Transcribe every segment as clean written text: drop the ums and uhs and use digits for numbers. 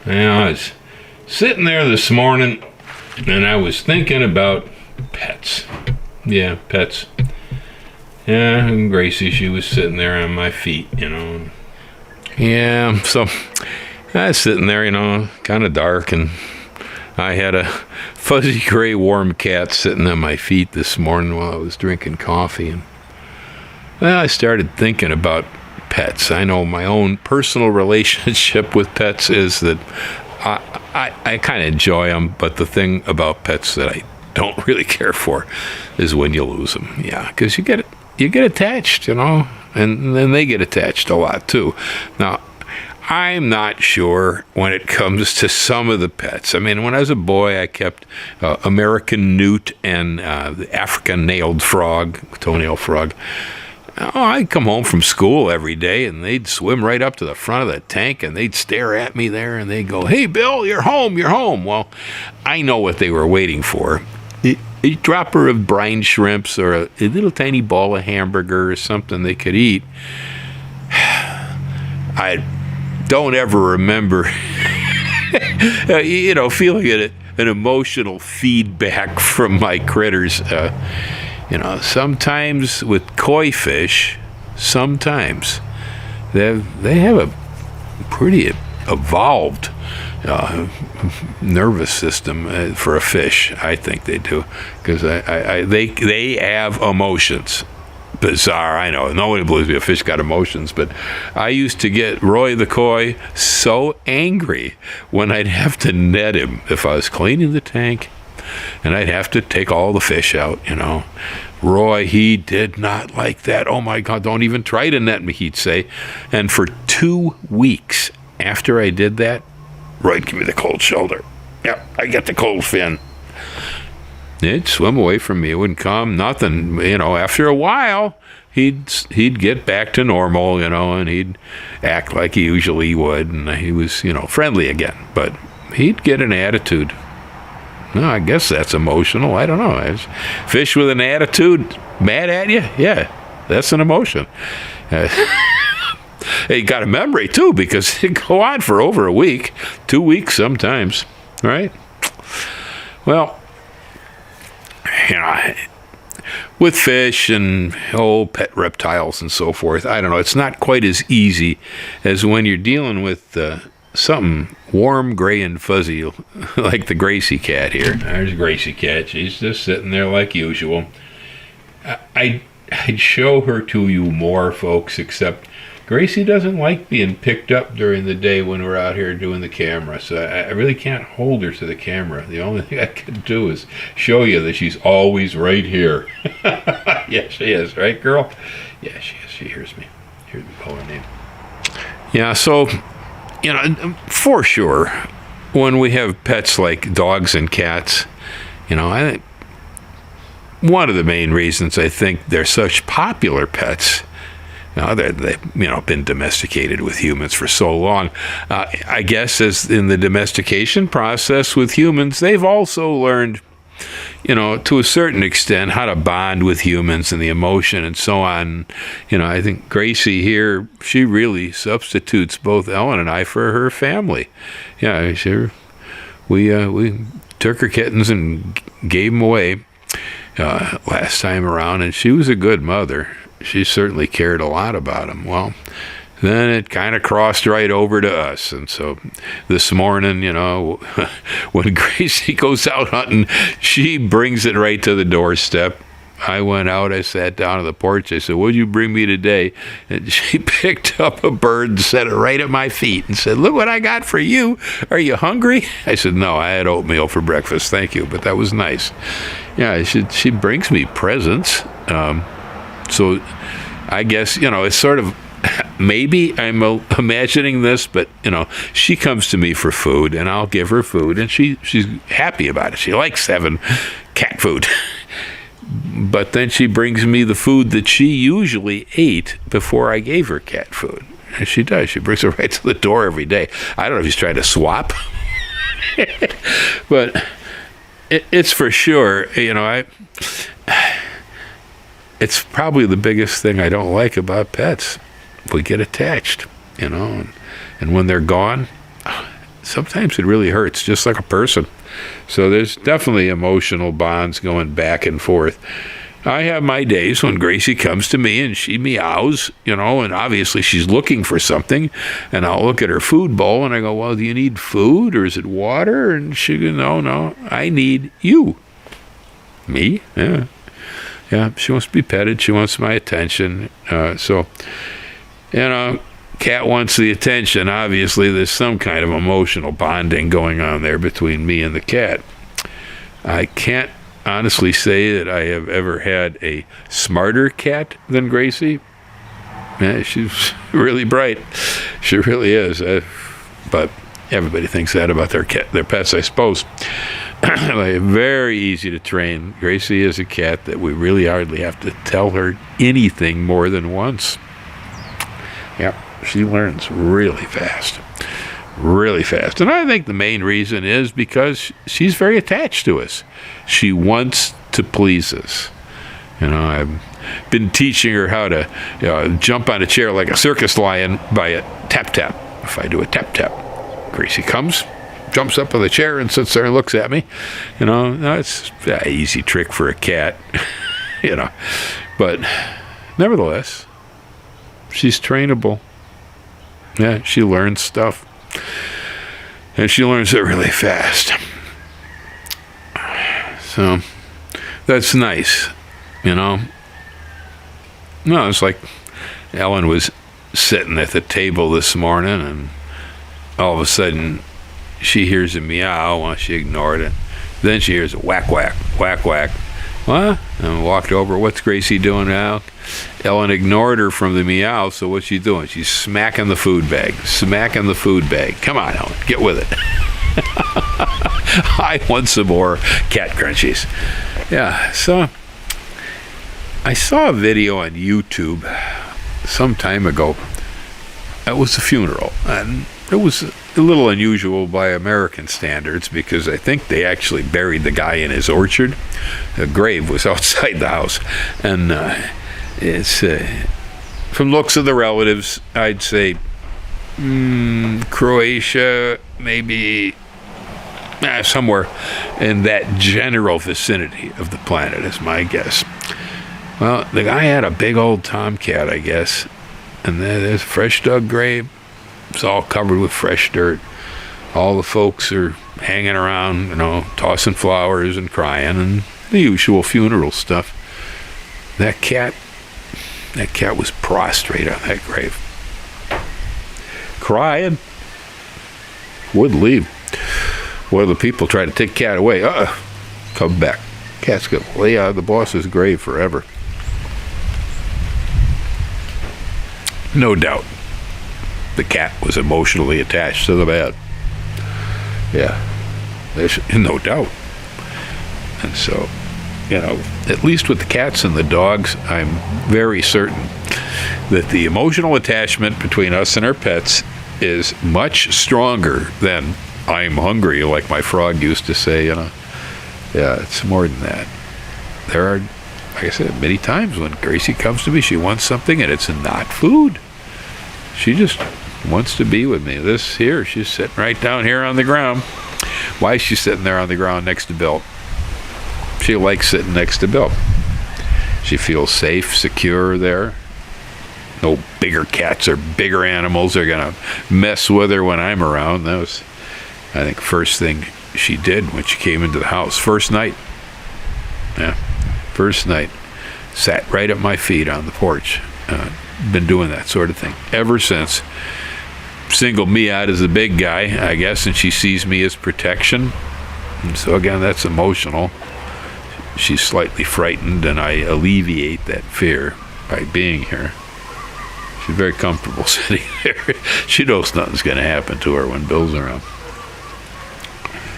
I was sitting there this morning, and I was thinking about pets. Yeah, pets. Yeah, and Gracie, she was sitting there on my feet, Yeah, so I was sitting there, kind of dark, and I had a fuzzy gray warm cat sitting on my feet this morning while I was drinking coffee, and I started thinking about pets. I know my own personal relationship with pets is that I kind of enjoy them, but the thing about pets that I don't really care for is when you lose them. Yeah, because you get attached, and then they get attached a lot too. Now, I'm not sure when it comes to some of the pets. I mean, when I was a boy, I kept American newt and the African nailed frog, toenail frog. I'd come home from school every day, and they'd swim right up to the front of the tank, and they'd stare at me there, and they'd go, "Hey, Bill, you're home, you're home." Well, I know what they were waiting for. A dropper of brine shrimps or a little tiny ball of hamburger or something they could eat. I don't ever remember, feeling an emotional feedback from my critters. Sometimes with koi fish, sometimes they have a pretty evolved nervous system for a fish. I think they do, because they have emotions. Bizarre, I know. Nobody believes me a fish got emotions, but I used to get Roy the koi so angry when I'd have to net him if I was cleaning the tank, and I'd have to take all the fish out, Roy, he did not like that. "Oh my God, don't even try to net me," he'd say. And for 2 weeks after I did that, Roy'd give me the cold shoulder. "Yep, I get the cold fin." He'd swim away from me. It wouldn't come, nothing. After a while, he'd get back to normal, and he'd act like he usually would, and he was, friendly again. But he'd get an attitude. No, I guess that's emotional. I don't know. Fish with an attitude, mad at you? Yeah, that's an emotion. He got a memory, too, because it'd go on for over a week, 2 weeks sometimes, right? Well, with fish and pet reptiles and so forth, I don't know. It's not quite as easy as when you're dealing with something warm, gray, and fuzzy, like the Gracie cat here. There's Gracie cat. She's just sitting there like usual. I'd show her to you more, folks, except Gracie doesn't like being picked up during the day when we're out here doing the camera, so I really can't hold her to the camera. The only thing I can do is show you that she's always right here. Yeah, she is, right, girl? Yeah, she is. She hears me. Hears me call her name. Yeah, so, for sure, when we have pets like dogs and cats, I think one of the main reasons I think they're such popular pets, they've been domesticated with humans for so long. I guess as in the domestication process with humans, they've also learned, to a certain extent, how to bond with humans and the emotion and so on. I think Gracie here, she really substitutes both Ellen and I for her family. Yeah, sure. We took her kittens and gave them away last time around, and she was a good mother. She certainly cared a lot about him. Well, then it kind of crossed right over to us. And so this morning, when Gracie goes out hunting, she brings it right to the doorstep. I went out, I sat down on the porch. I said, "What'd you bring me today?" And she picked up a bird and set it right at my feet and said, "Look what I got for you. Are you hungry?" I said, "No, I had oatmeal for breakfast. Thank you." But that was nice. Yeah, she brings me presents. So I guess, it's sort of, maybe I'm imagining this, but, she comes to me for food, and I'll give her food, and she's happy about it. She likes having cat food. But then she brings me the food that she usually ate before I gave her cat food. And she does. She brings it right to the door every day. I don't know if she's trying to swap. But it's for sure, it's probably the biggest thing I don't like about pets. We get attached, and when they're gone, sometimes it really hurts, just like a person. So there's definitely emotional bonds going back and forth. I have my days when Gracie comes to me and she meows, and obviously she's looking for something, and I'll look at her food bowl and I go, well, do you need food or is it water? And she goes, no, I need you. Me? Yeah. Yeah, she wants to be petted. She wants my attention. Cat wants the attention. Obviously, there's some kind of emotional bonding going on there between me and the cat. I can't honestly say that I have ever had a smarter cat than Gracie. Yeah, she's really bright. She really is. But everybody thinks that about their pets, I suppose. Very easy to train. Gracie is a cat that we really hardly have to tell her anything more than once. Yeah, she learns really fast. Really fast. And I think the main reason is because she's very attached to us. She wants to please us. I've been teaching her how to jump on a chair like a circus lion by a tap-tap. If I do a tap-tap, Gracie comes, jumps up on the chair and sits there and looks at me. It's an easy trick for a cat, But nevertheless, she's trainable. Yeah, she learns stuff. And she learns it really fast. So, that's nice, No, it's like Ellen was sitting at the table this morning, and all of a sudden, she hears a meow. Well, she ignored it. Then she hears a whack, whack, whack, whack. What? And walked over. What's Gracie doing now? Ellen ignored her from the meow, so what's she doing? She's smacking the food bag. Smacking the food bag. Come on, Ellen. Get with it. I want some more cat crunchies. Yeah, so I saw a video on YouTube some time ago. It was a funeral, and it was a little unusual by American standards because I think they actually buried the guy in his orchard. The grave was outside the house, and it's from looks of the relatives, I'd say Croatia, maybe somewhere in that general vicinity of the planet is my guess. Well, the guy had a big old tomcat, I guess, and there's a fresh dug grave. It's all covered with fresh dirt. All the folks are hanging around, tossing flowers and crying and the usual funeral stuff. That cat was prostrate on that grave. Crying. Wouldn't leave. One of the people tried to take the cat away. Come back. Cat's going to lay out of the boss's grave forever. No doubt. The cat was emotionally attached to the man. Yeah, there's no doubt. And so, at least with the cats and the dogs, I'm very certain that the emotional attachment between us and our pets is much stronger than I'm hungry, like my frog used to say, Yeah, it's more than that. There are, like I said, many times when Gracie comes to me, she wants something and it's not food. She just wants to be with me. This here, she's sitting right down here on the ground. Why is she sitting there on the ground next to Bill? She likes sitting next to Bill. She feels safe, secure there. No bigger cats or bigger animals are going to mess with her when I'm around. That was, I think, first thing she did when she came into the house. First night. Yeah, first night. Sat right at my feet on the porch. Been doing that sort of thing ever since. Singled me out as the big guy, I guess, and she sees me as protection. And so again, that's emotional. She's slightly frightened, and I alleviate that fear by being here. She's very comfortable sitting there. She knows nothing's going to happen to her when Bill's around.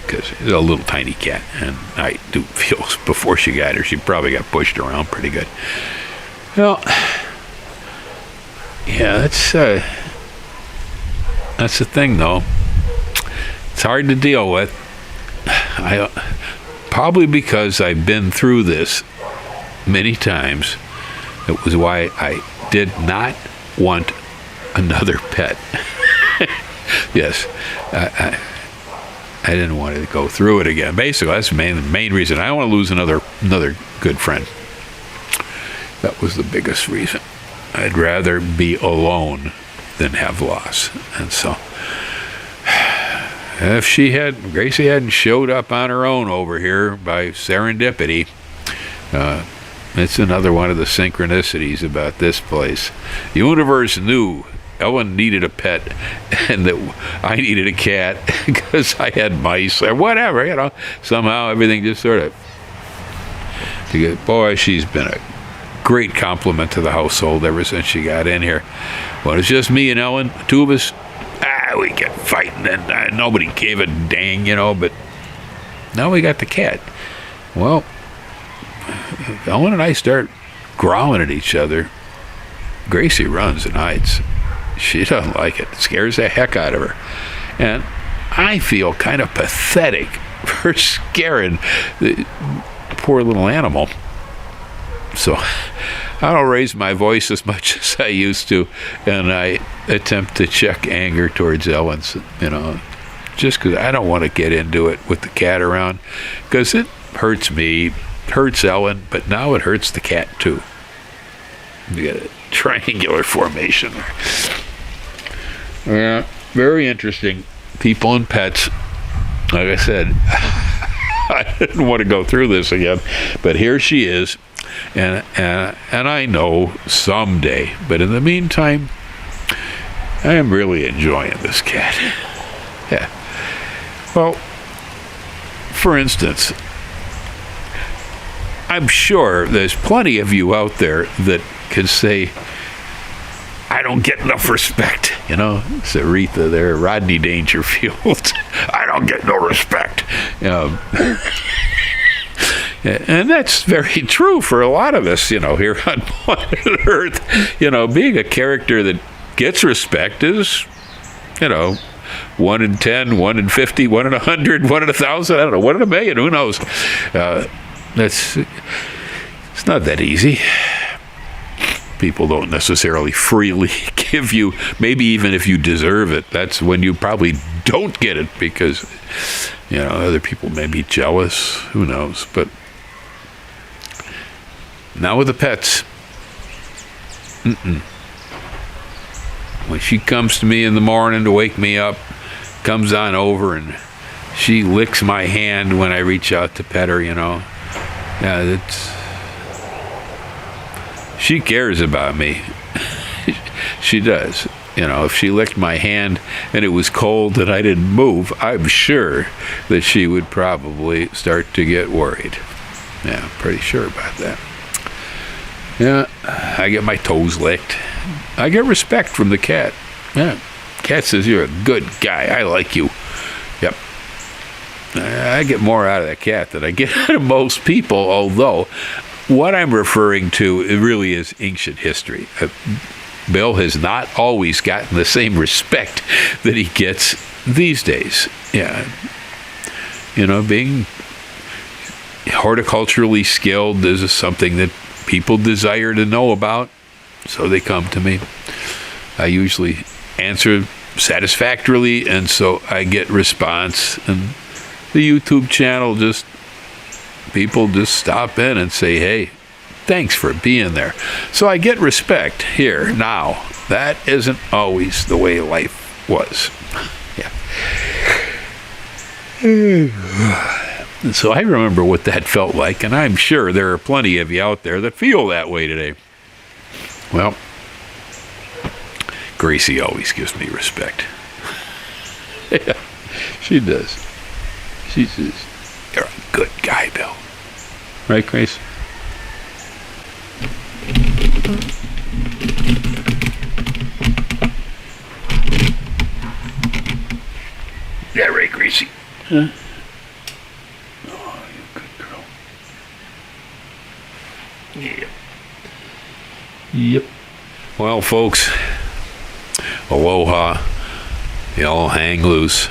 Because she's a little tiny cat, and I do feel before she got her, she probably got pushed around pretty good. Well, yeah, that's the thing, though. It's hard to deal with. Probably because I've been through this many times. It was why I did not want another pet. Yes, I didn't want to go through it again. Basically, that's the main reason. I don't want to lose another good friend. That was the biggest reason. I'd rather be alone than have loss. And so, if Gracie hadn't showed up on her own over here by serendipity, it's another one of the synchronicities about this place. The universe knew Ellen needed a pet and that I needed a cat because I had mice or whatever, you know. Somehow everything just sort of... Boy, she's been a great compliment to the household ever since she got in here. When it's just me and Ellen, two of us, we kept fighting and nobody gave a dang, you know, but now we got the cat. Well, Ellen and I start growling at each other. Gracie runs and hides. She doesn't like it. It scares the heck out of her. And I feel kind of pathetic for scaring the poor little animal. So I don't raise my voice as much as I used to, and I attempt to check anger towards Ellen, you know, just because I don't want to get into it with the cat around, because it hurts me, hurts Ellen, but now it hurts the cat too. You get a triangular formation there. Yeah, very interesting. People and pets. Like I said, I didn't want to go through this again, but here she is, and I know someday. But in the meantime, I am really enjoying this cat. Yeah. Well, for instance, I'm sure there's plenty of you out there that can say, I don't get enough respect. You know, it's Aretha there, Rodney Dangerfield. I don't get no respect. And that's very true for a lot of us, you know, here on planet Earth. You know, being a character that gets respect is, you know, 1 in 10, 1 in 50, 1 in 100, 1 in 1,000, I don't know, 1 in a million, who knows? It's not that easy. People don't necessarily freely give you, maybe even if you deserve it, that's when you probably don't get it because, you know, other people may be jealous, who knows. But now with the pets, when she comes to me in the morning to wake me up, comes on over and she licks my hand when I reach out to pet her, you know. Yeah, she cares about me. She does. You know, if she licked my hand and it was cold and I didn't move, I'm sure that she would probably start to get worried. Yeah, I'm pretty sure about that. Yeah, I get my toes licked. I get respect from the cat. Yeah, cat says, you're a good guy. I like you. Yep. I get more out of that cat than I get out of most people, although what I'm referring to, it really is ancient history. Bill has not always gotten the same respect that he gets these days. Yeah. You know, being horticulturally skilled is something that people desire to know about, so they come to me. I usually answer satisfactorily, and so I get response. And the YouTube channel, people just stop in and say, hey, thanks for being there. So I get respect here now. That isn't always the way life was. Yeah. And so I remember what that felt like, and I'm sure there are plenty of you out there that feel that way today. Well, Gracie always gives me respect. Yeah, she does. She says, you're a good guy, Bill. Right, Grace? Yeah, right, Gracie. Huh? Oh, you good girl. Yeah. Yep. Well, folks, aloha. Y'all hang loose.